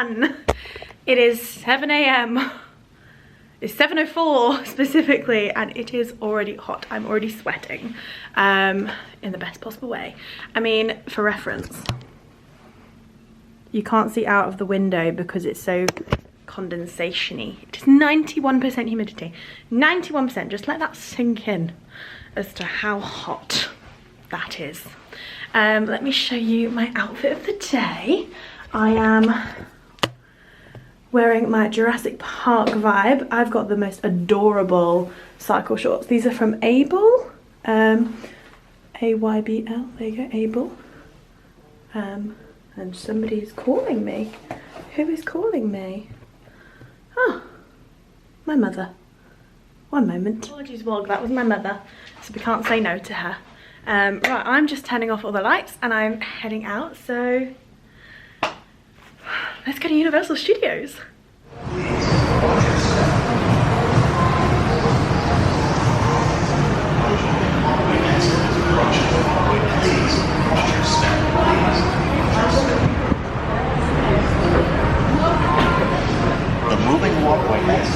everyone. It is 7 AM. It's 7:04 specifically, and it is already hot. I'm already sweating in the best possible way. I mean, for reference, you can't see out of the window because it's so condensation-y. It is 91% humidity. 91%, just let that sink in as to how hot that is. Let me show you my outfit of the day. I am wearing my Jurassic Park vibe. I've got the most adorable cycle shorts. These are from Able, A-Y-B-L, there you go, Able. And somebody's calling me. Who is calling me? Oh, my mother. One moment. Apologies vlog, that was my mother, so we can't say no to her. Right, I'm just turning off all the lights and I'm heading out, so let's go to Universal Studios. The moving walkway next.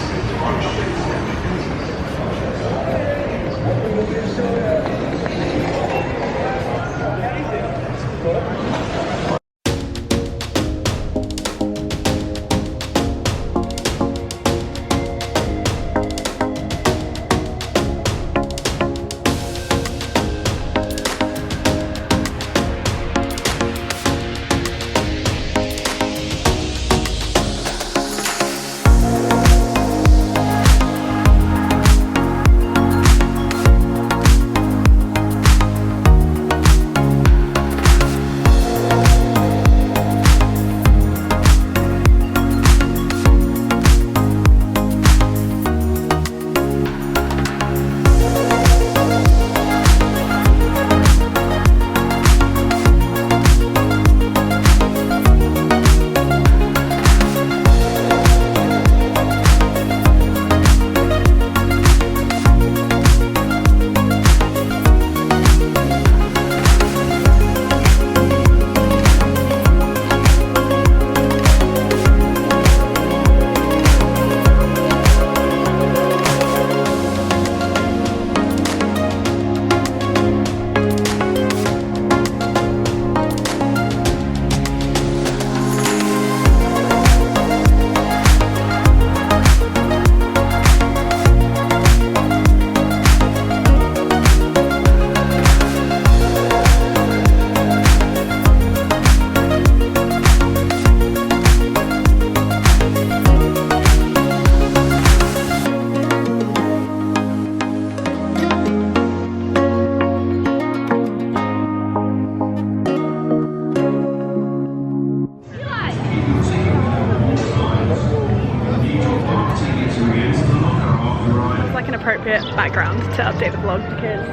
Background to update the vlog because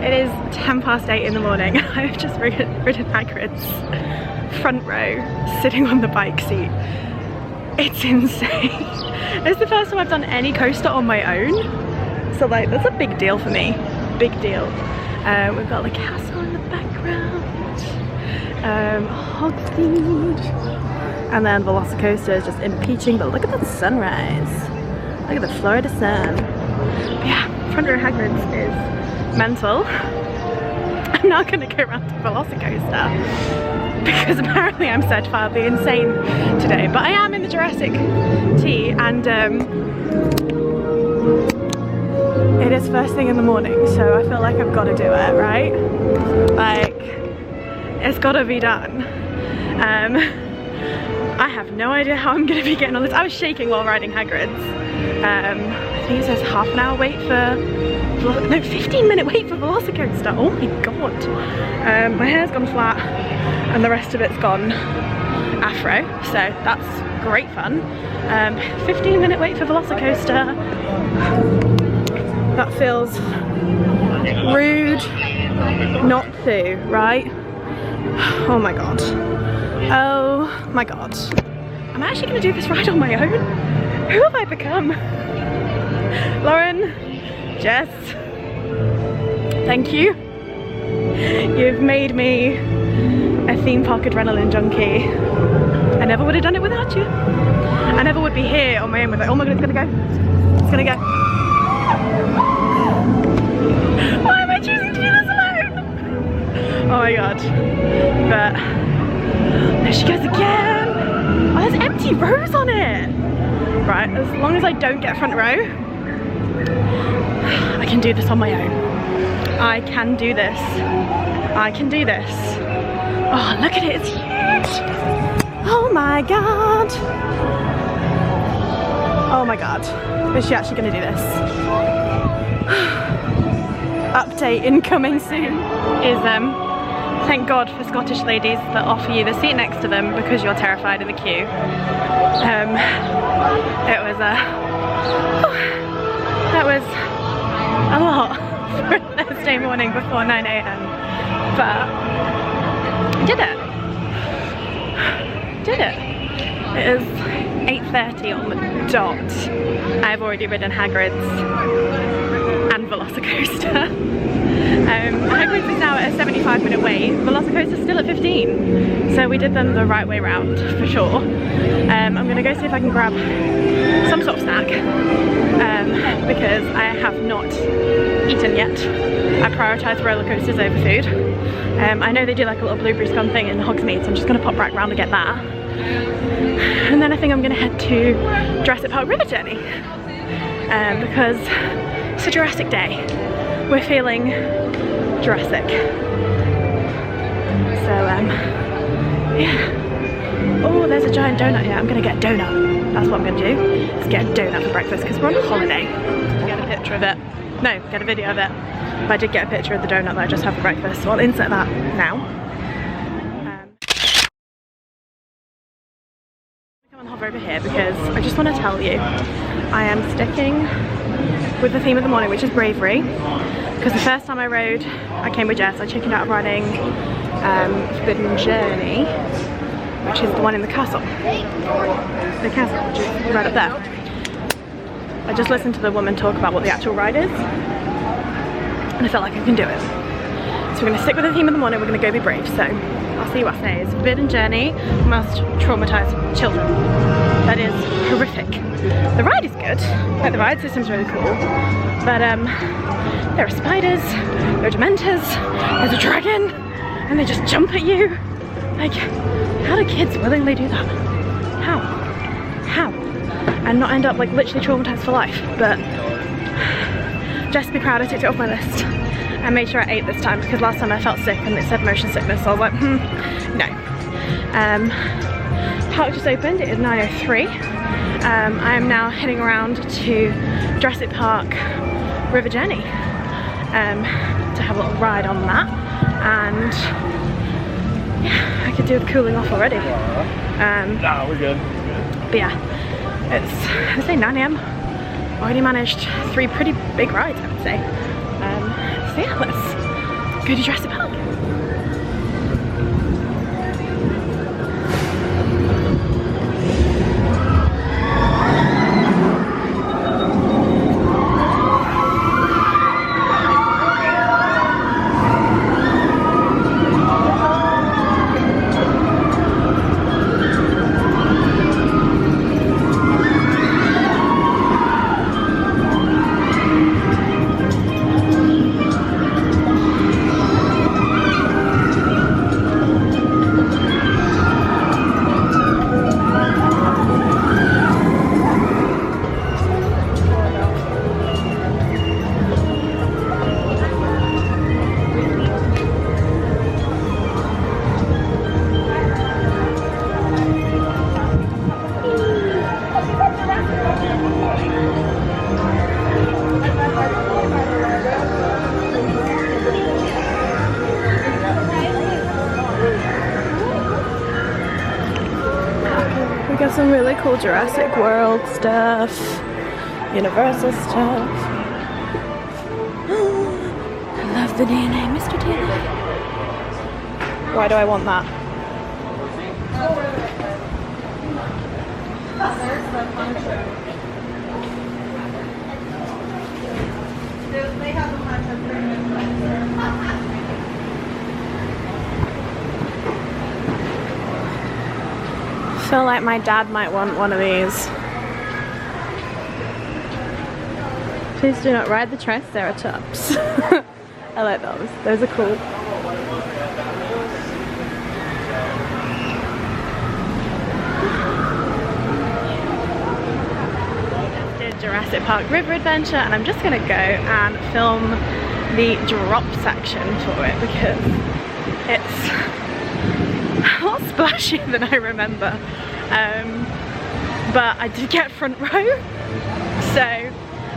it is 8:10 in the morning. I've just ridden Hagrid's front row sitting on the bike seat. It's insane. It's the first time I've done any coaster on my own, so like that's a big deal for me. Big deal. We've got the castle in the background, Hogsmeade, and then Velocicoaster is just impeaching, but look at that sunrise. Look at the Florida sun. But yeah, front row Hagrid's is mental. I'm not going to go around to Velocicoaster because apparently I'm certifiably insane today. But I am in the Jurassic Tea, and it is first thing in the morning, so I feel like I've got to do it, right? Like, it's got to be done. I have no idea how I'm going to be getting on this. I was shaking while riding Hagrid's. I think it says half an hour wait for, no, 15-minute wait for Velocicoaster. Oh my god. My hair's gone flat and the rest of it's gone afro, so that's great fun. 15-minute wait for Velocicoaster. That feels rude not to, right? Oh my god. Oh my god. I'm actually going to do this ride on my own? Who have I become? Lauren, Jess, thank you. You've made me a theme park adrenaline junkie I never would have done it without you. I never would be here on my own with like, oh my god, it's gonna go. It's gonna go. Why am I choosing to do this alone? Oh my god. But there she goes again. Oh, there's empty rows on it. Right, as long as I don't get front row, I can do this on my own. I can do this. I can do this. Oh, look at it, it's huge. Oh my god. Oh my god. Is she actually gonna do this? Update incoming soon. Is thank God for Scottish ladies that offer you the seat next to them because you're terrified of the queue. That was a lot for a Thursday morning before 9 AM, but I did it. Did it. It is 8:30 on the dot. I've already ridden Hagrid's and Velocicoaster. Hagrid's is now at a 75-minute wait. Velocicoaster's still at 15. So we did them the right way round for sure. I'm gonna go see if I can grab some sort of snack because I have not eaten yet. I prioritise roller coasters over food. I know they do like a little blueberry scone thing in Hogsmeade, so I'm just gonna pop right round and get that. And then I think I'm gonna head to Jurassic Park River Journey because it's a Jurassic day. We're feeling Jurassic. So yeah. Oh, there's a giant donut here. I'm gonna get a donut. That's what I'm gonna do. Let's get a donut for breakfast because we're on holiday. Get a picture of it. No, get a video of it. But I did get a picture of the donut that I just had for breakfast, so I'll insert that now. Come and hover over here because I just want to tell you I am sticking with the theme of the morning, which is bravery. Because the first time I rode, I came with Jess, I chickened out of riding Forbidden Journey, which is the one in the castle. The castle, which is right up there. I just listened to the woman talk about what the actual ride is, and I felt like I can do it. So we're going to stick with the theme of the morning, we're going to go be brave. So I'll see what I say. It's Forbidden Journey must traumatize children. That is horrific. The ride is good, like the ride system's really cool, but there are spiders, there are dementors, there's a dragon, and they just jump at you. Like, how do kids willingly do that? How? How? And not end up like literally traumatized for life. But just be proud I ticked it off my list. I made sure I ate this time because last time I felt sick and it said motion sickness, so I was like, no. Park just opened, it is 9:03. I am now heading around to Jurassic Park River Journey to have a little ride on that, and yeah, I could do with cooling off already. Nah, we're good. But yeah, it's, I say 9 AM. Already managed 3 pretty big rides, I would say. So yeah, let's go to Jurassic Park. Got some really cool Jurassic World stuff, Universal stuff. I love the DNA, Mr. DNA. Why do I want that? feel like my dad might want one of these. Please do not ride the Triceratops. I like those. Those are cool. Did Jurassic Park River Adventure, and I'm just gonna go and film the drop section for it because it's a lot splashier than I remember. But I did get front row, so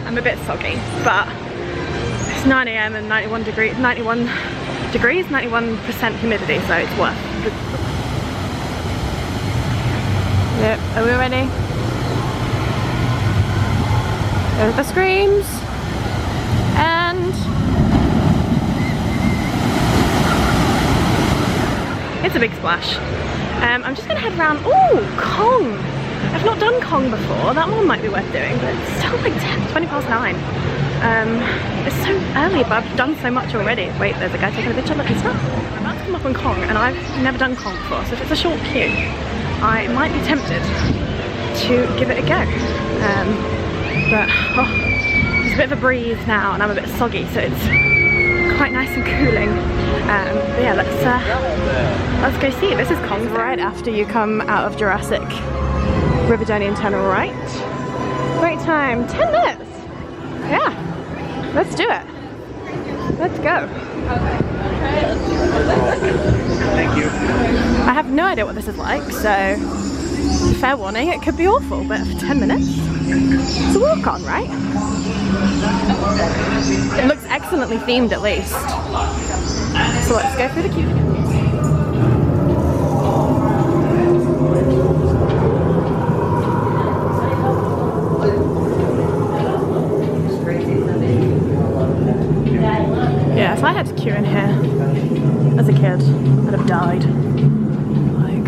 I'm a bit soggy, but it's 9 AM and 91% humidity, so it's worth it. Yep, are we ready? There's the screams, and it's a big splash. I'm just gonna head around. Oh, Kong! I've not done Kong before. That one might be worth doing, but it's still like 20 past 9. It's so early, but I've done so much already. Wait, there's a guy taking a picture. Look, it's not. I'm about to come up on Kong, and I've never done Kong before, so if it's a short queue, I might be tempted to give it a go. But oh, there's a bit of a breeze now, and I'm a bit soggy, so it's quite nice and cooling. But yeah, let's go see. This is Kong. Right after you come out of Jurassic, River Journey and turn right. Great time, 10 minutes. Yeah, let's do it. Let's go. Thank you. I have no idea what this is like, so fair warning, it could be awful, but for 10 minutes, it's a walk on, right? It looks excellently themed at least. So let's go through the queue again. Yeah, if I had to queue in here as a kid, I'd have died. Like,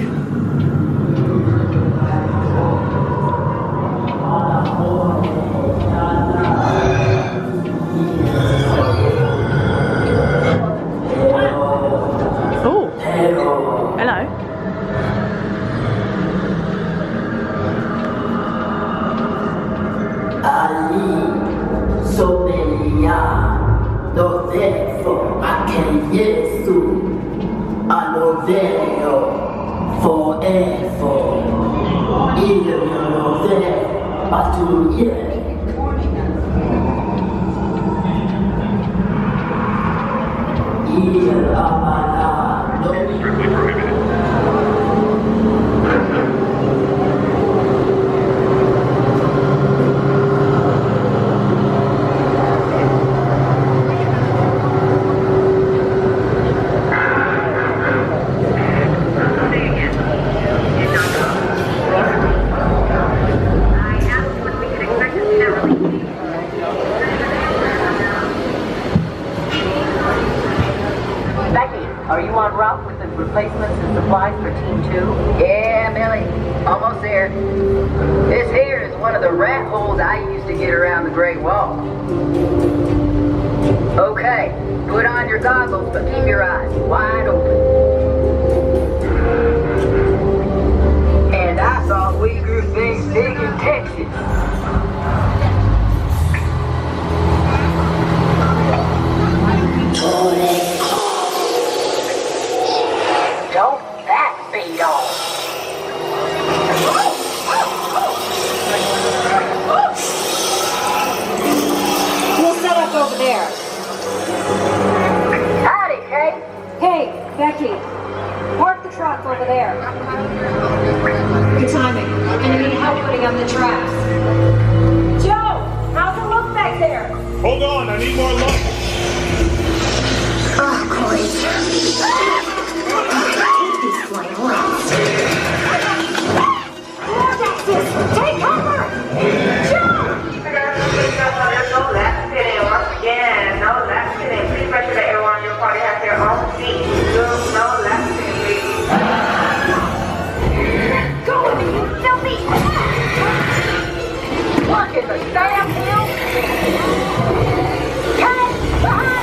oh, hello. Souvenir, lo dejo a que Jesús a lo veo forever. Y yo lo veo a tu y el amarado. Strictly prohibited. Are you en route with the replacements and supplies for Team 2? Yeah, Millie. Almost there. This here is one of the rat holes I used to get around the Great Wall. Okay, put on your goggles, but keep your eyes wide open. And I thought we grew things big in Texas. Don't backbeat on. We'll set up over there. Howdy, Kate. Hey, Becky, park the truck over there. Good timing. And you need help putting on the tracks. Joe, how's it look back there? Hold on, I need more luck. Oh, great. Take cover! Joe! No last sitting once again. No last sitting. Please make sure that everyone in your party has their own seat. No last sitting, please. Go with me, you filthy! What in the damn hell? Cut it! Behind!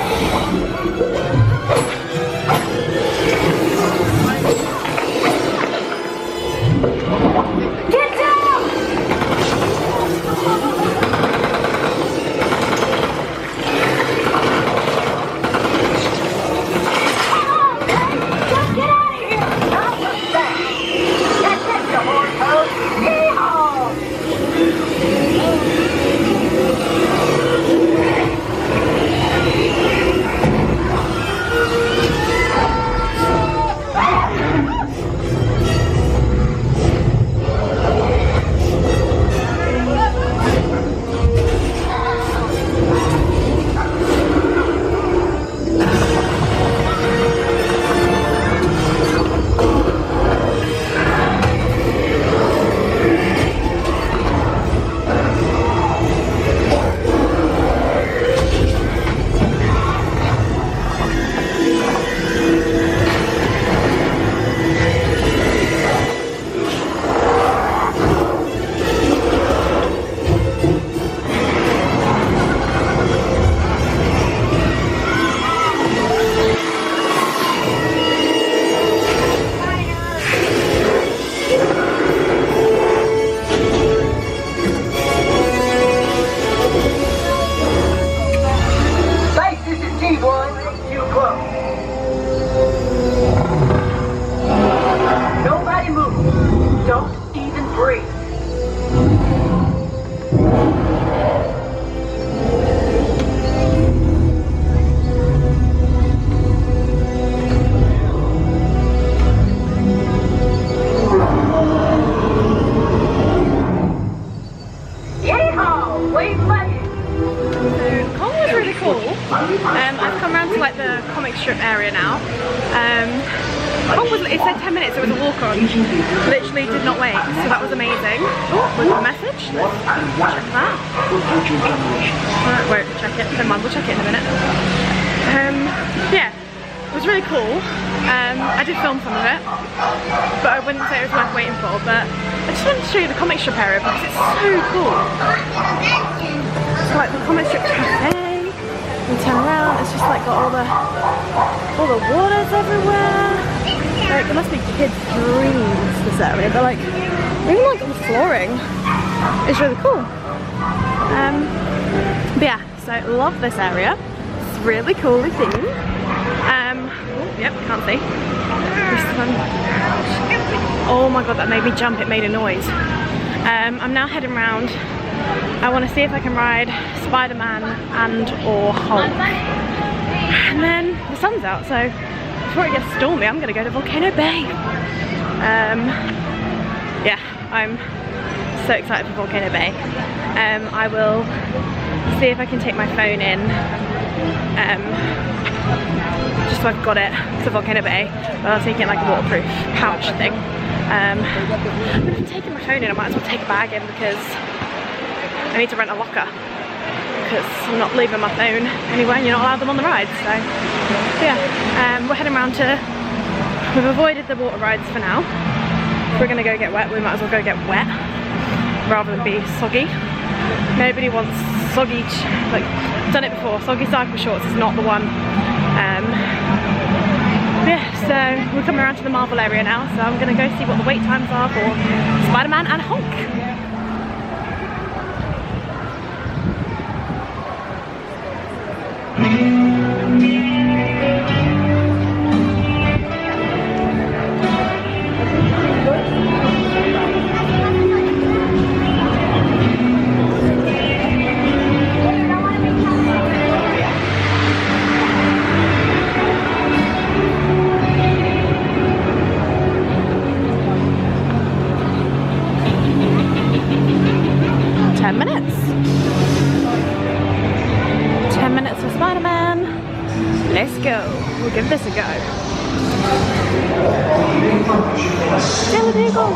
area now. It said 10 minutes, it was a walk on. Literally did not wait, so that was amazing. Oh, with a message. Let's check that. Won't check it, never mind, we'll check it in a minute. Yeah, it was really cool. I did film some of it, but I wouldn't say it was worth waiting for, but I just wanted to show you the comic strip area because it's so cool. It's like the comic strip cafe. You turn around, it's just like got all the waters everywhere. Like, there must be kids' dreams, this area, but like, even like all the flooring is really cool. But yeah, so love this area. It's really coolly themed. Yep, can't see. Oh my god, that made me jump, it made a noise. I'm now heading round. I want to see if I can ride Spider-Man and or Hulk. And then the sun's out, so before it gets stormy, I'm going to go to Volcano Bay. Yeah, I'm so excited for Volcano Bay. I will see if I can take my phone in, just so I've got it to Volcano Bay, but I'll take it in like a waterproof pouch thing. But if I'm taking my phone in, I might as well take a bag in because I need to rent a locker, because I'm not leaving my phone anywhere and you're not allowed them on the rides. So yeah, we're heading around to, we've avoided the water rides for now. If we're gonna go get wet, we might as well go get wet rather than be soggy. Nobody wants soggy, like, done it before, soggy cycle shorts is not the one. Yeah, so we're coming around to the Marvel area now, so I'm gonna go see what the wait times are for Spider-Man and Hulk. 10 minutes. 10 minutes for Spider-Man. Let's go. We'll give this a go. Still a vehicle.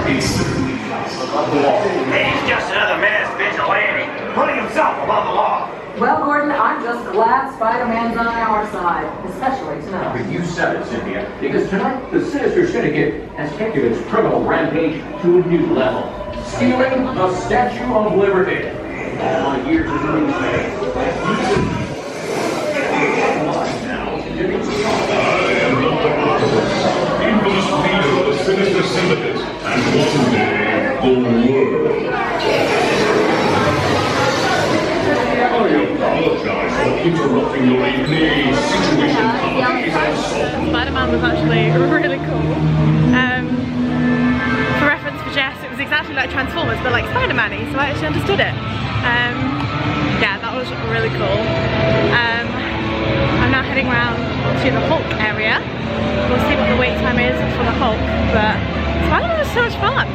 He's just another masked vigilante, putting himself above the law. Well, Gordon, I'm just glad Spider-Man's on our side, especially tonight. You said it, Cynthia, because tonight the Sinister Syndicate has taken its criminal rampage to a new level, stealing the Statue of Liberty. On years of Infamous leader of the Sinister Syndicate, and one day, the world. I apologize for interrupting your evening. Situation is unsolved. Spider-Man was actually really cool. For reference for Jess, it was exactly like Transformers, but like Spider-Man-y, so I actually understood it. Yeah, that was really cool. I'm now heading round to the Hulk area. We'll see what the wait time is for the Hulk, but Spider-Man was so much fun.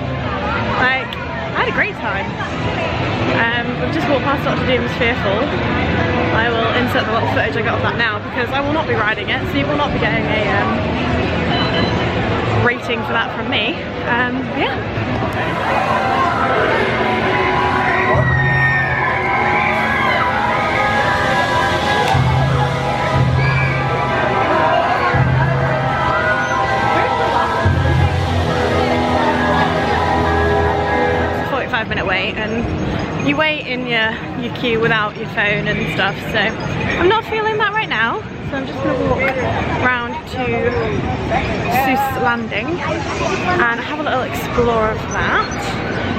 Like, I had a great time. We've just walked past Dr. Doom's Fearful. I will insert the little footage I got of that now because I will not be riding it, so you will not be getting a rating for that from me. Yeah. 45-minute wait, and you wait in your queue without your phone and stuff, so I'm not feeling that right now, so I'm just going to walk round to Seuss Landing and have a little explore of that.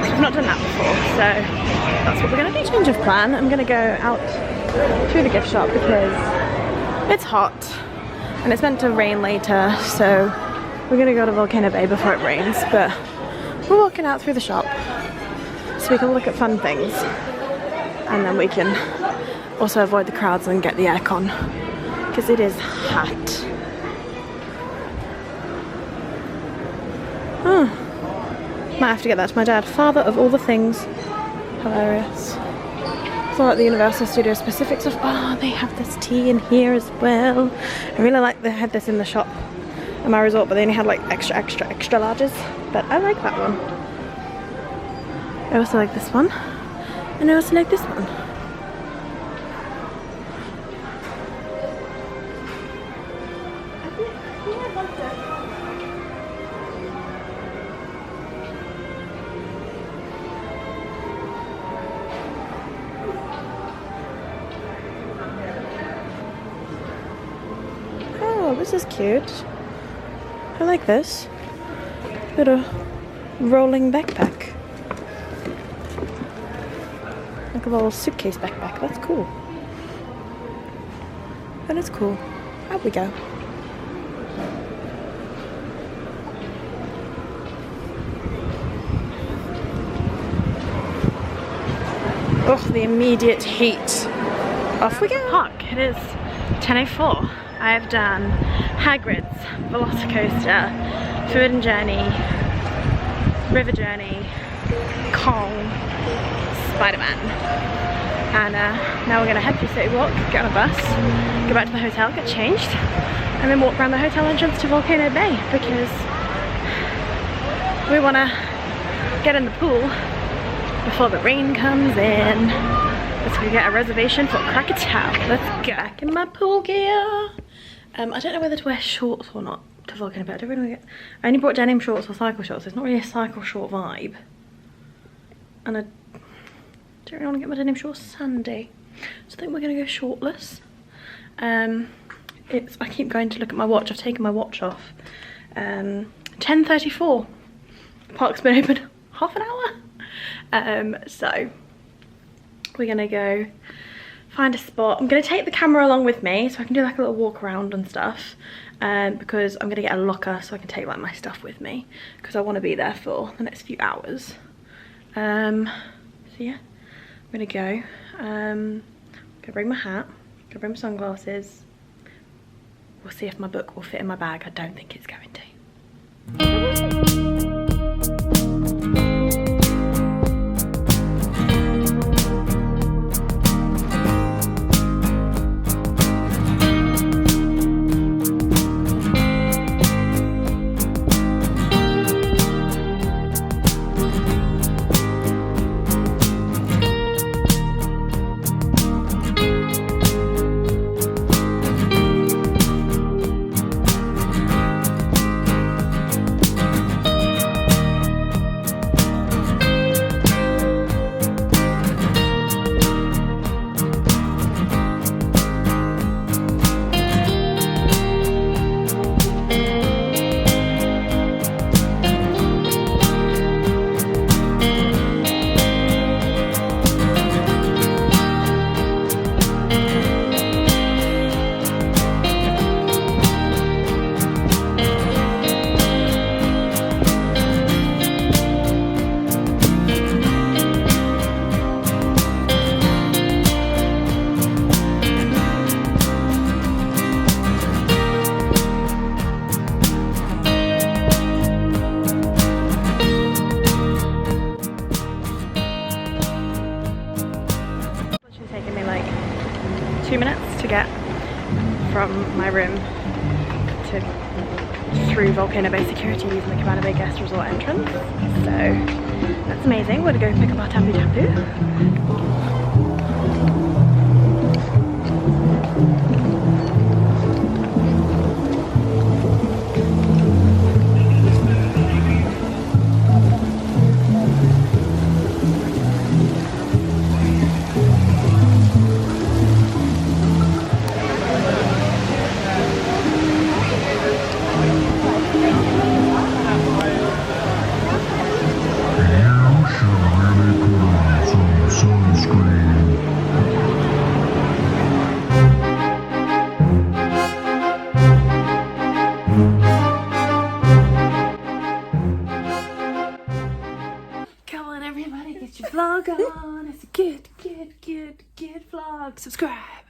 So I've not done that before, so that's what we're going to do. Change of plan. I'm going to go out through the gift shop because it's hot and it's meant to rain later, so we're going to go to Volcano Bay before it rains, but we're walking out through the shop so we can look at fun things, and then we can also avoid the crowds and get the aircon because it is hot. Oh, might have to get that to my dad. Father of all the things. Hilarious. It's all like the Universal Studio specific stuff. Oh, they have this tea in here as well. I really like they had this in the shop at my resort, but they only had like extra larges. But I like that one. I also like this one. And I also like this one. Oh, this is cute. I like this. Little rolling backpack. Like a little suitcase backpack. That's cool. That is cool. Out we go. Oh, the immediate heat. Off we go. Park. It is 10:04. I have done Hagrid's, Velocicoaster, Forbidden Journey, River Journey, Kong, Spider-Man. And now we're going to head through City Walk, get on a bus, go back to the hotel, get changed, and then walk around the hotel entrance to Volcano Bay because we want to get in the pool before the rain comes in. Let's go get a reservation for Krakatoa. Let's go. Back in my pool gear. I don't know whether to wear shorts or not to Volcano Bay. I only brought denim shorts or cycle shorts. It's not really a cycle short vibe. And I don't really want to get my denim shorts sandy. So I think we're going to go shortless. I keep going to look at my watch. I've taken my watch off. 10:34. Park's been open half an hour. So we're going to go find a spot. I'm going to take the camera along with me so I can do like a little walk around and stuff, because I'm going to get a locker so I can take like my stuff with me because I want to be there for the next few hours. So yeah, I'm going to go. I'm going to bring my hat, going to bring my sunglasses. We'll see if my book will fit in my bag. I don't think it's going to. From my room through Volcano Bay security using the Cabana Bay guest resort entrance. So that's amazing. We're gonna go pick up our tapu tapu. Vlog on. It's a good vlog. Subscribe.